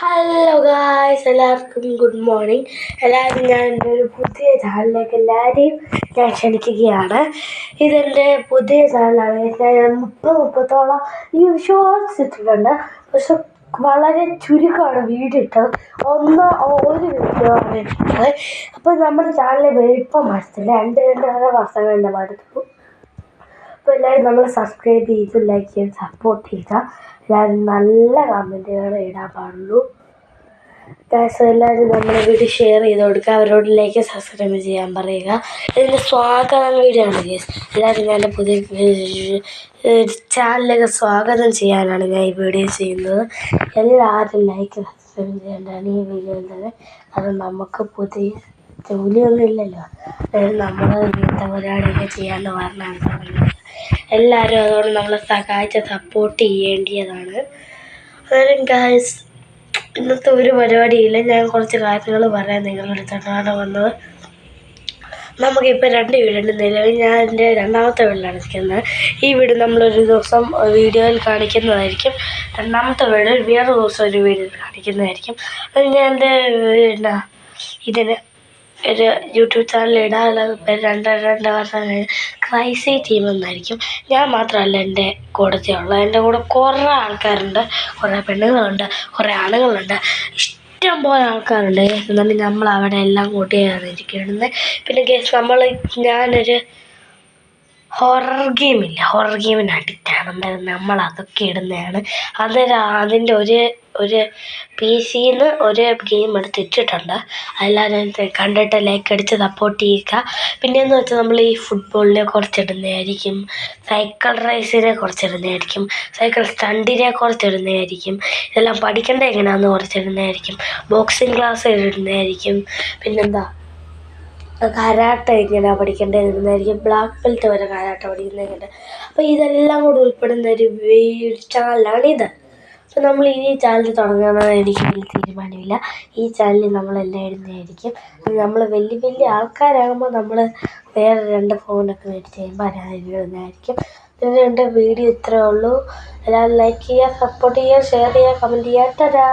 Hello guys, എല്ലാവർക്കും good morning. എല്ലാവരും ഞാൻ എൻ്റെ ഒരു പുതിയ ചാനലിലേക്ക് എല്ലാവരെയും ഞാൻ ക്ഷണിക്കുകയാണ്. ഇതെൻ്റെ പുതിയ ചാനലാണ്. ഞാൻ 30-30ഓളം ഷോർട്സ് ഇട്ടിട്ടുണ്ട്. പക്ഷെ വളരെ ചുരുക്കമാണ് വീഡിയോ ഇട്ടത്. ഒരു വീഡിയോ ആണ് ഇട്ടത്. അപ്പോൾ നമ്മുടെ ചാനലിൽ വലിപ്പം മടുത്തില്ല. 2-2.5 വർഷം കഴിഞ്ഞ മടുത്തു. അപ്പോൾ എല്ലാവരും നമ്മൾ സബ്സ്ക്രൈബ് ചെയ്ത് ലൈക്ക് ചെയ്ത് സപ്പോർട്ട് ചെയ്യുക. എല്ലാവരും നല്ല കമൻറ്റുകൾ ഇടാൻ പാടുള്ളൂ. എല്ലാവരും നമ്മുടെ വീഡിയോ ഷെയർ ചെയ്ത് കൊടുക്കുക. അവരോട് ലൈക്ക് സബ്സ്ക്രൈബ് ചെയ്യാൻ പറയുക. ഇതിൻ്റെ സ്വാഗതം വീഡിയോ ആണ് ഗൈസ്. എല്ലാവരും ഞാൻ എൻ്റെ പുതിയ ചാനലിലേക്ക് സ്വാഗതം ചെയ്യാനാണ് ഞാൻ ഈ വീഡിയോ ചെയ്യുന്നത്. എല്ലാവരും ലൈക്ക് സബ്സ്ക്രൈബ് ചെയ്യേണ്ടതാണ് ഈ വീഡിയോയിൽ തന്നെ. അത് നമുക്ക് പുതിയ ജോലിയൊന്നും ഇല്ലല്ലോ. നമ്മൾ ഇങ്ങനത്തെ പരിപാടിയൊക്കെ ചെയ്യാമെന്ന് പറഞ്ഞാണ് പറയുന്നത്. എല്ലാവരും അതുകൊണ്ട് നമ്മളെ സഹായിച്ച് സപ്പോർട്ട് ചെയ്യേണ്ടതാണ്. അന്നേരം ഗൈസ്, ഇന്നത്തെ ഒരു പരിപാടിയില്ല. ഞാൻ കുറച്ച് കാര്യങ്ങൾ പറയാൻ നിങ്ങളുടെ അടുത്താണ് വന്നത്. നമുക്കിപ്പോൾ 2 വീടുണ്ട്. നിലവിൽ ഞാൻ എൻ്റെ 2ാമത്തെ വീട്ടിലാണ് നിൽക്കുന്നത്. ഈ വീട് നമ്മളൊരു ദിവസം വീഡിയോയിൽ കാണിക്കുന്നതായിരിക്കും. 2ാമത്തെ വീട് വേറെ ദിവസം ഒരു വീഡിയോയിൽ കാണിക്കുന്നതായിരിക്കും. അത് ഞാൻ എൻ്റെ ഇതിന് ഒരു യൂട്യൂബ് ചാനൽ ഇടാനുള്ള 2 വർഷം ക്രൈസി ടീം എന്നായിരിക്കും. ഞാൻ മാത്രമല്ല എൻ്റെ കൂടത്തിലുള്ളത്. എൻ്റെ കൂടെ കുറേ ആൾക്കാരുണ്ട്. കുറേ പെണ്ണുങ്ങളുണ്ട്, കുറേ ആണുങ്ങളുണ്ട്, ഇഷ്ടം പോലെ ആൾക്കാരുണ്ട്. എന്നാലും നമ്മൾ അവിടെ എല്ലാം കൂട്ടിയാണ് ഇരിക്കുന്നത്. പിന്നെ ഞാനൊരു ഹൊറർ ഗെയിമിന് അഡിക്റ്റാണ്. നമ്മൾ അതൊക്കെ ഇടുന്നതാണ്. അന്നേരം അതിൻ്റെ ഒരു PC-യിൽ നിന്ന് ഒരു ഗെയിം എടുത്തിട്ടുണ്ട്. എല്ലാവരും കണ്ടിട്ട് ലൈക്ക് അടിച്ച് സപ്പോർട്ട് ചെയ്യുക. പിന്നെയെന്ന് വെച്ചാൽ നമ്മൾ ഈ ഫുട്ബോളിനെ കുറച്ചിടുന്നതായിരിക്കും, സൈക്കിൾ റേസിനെ കുറച്ചിടുന്നതായിരിക്കും, സൈക്കിൾ സ്റ്റണ്ടിനെ കുറച്ചിടുന്നതായിരിക്കും, ഇതെല്ലാം പഠിക്കേണ്ട എങ്ങനെയാണെന്ന് കുറച്ചിടുന്നതായിരിക്കും, ബോക്സിങ് ക്ലാസ് ഇടുന്നതായിരിക്കും, പിന്നെന്താ കരാട്ടെ എങ്ങനെയാണ് പഠിക്കേണ്ടതായിരിക്കും, ബ്ലാക്ക് ബെൽറ്റ് വരെ കരാട്ടെ പഠിക്കുന്നതുണ്ട്. അപ്പോൾ ഇതെല്ലാം കൂടി ഉൾപ്പെടുന്ന ഒരു ചാനലാണിത്. അപ്പോൾ നമ്മൾ ഈ ചാനൽ തുടങ്ങുന്നത് എനിക്ക് വലിയ തീരുമാനമില്ല. ഈ ചാനലിൽ നമ്മളെല്ലാം ഇടുന്നതായിരിക്കും. നമ്മൾ വലിയ ആൾക്കാരാകുമ്പോൾ നമ്മൾ വേറെ 2 ഫോണൊക്കെ മേടിച്ച് കഴിയുമ്പോൾ അതിനകത്ത് ഇടുന്നതായിരിക്കും. എൻ്റെ വീഡിയോ ഇത്രയേ ഉള്ളൂ. എല്ലാവരും ലൈക്ക് ചെയ്യുക, സപ്പോർട്ട് ചെയ്യുക, ഷെയർ ചെയ്യുക, കമൻറ്റ് ചെയ്യുക. ടാറ്റാ.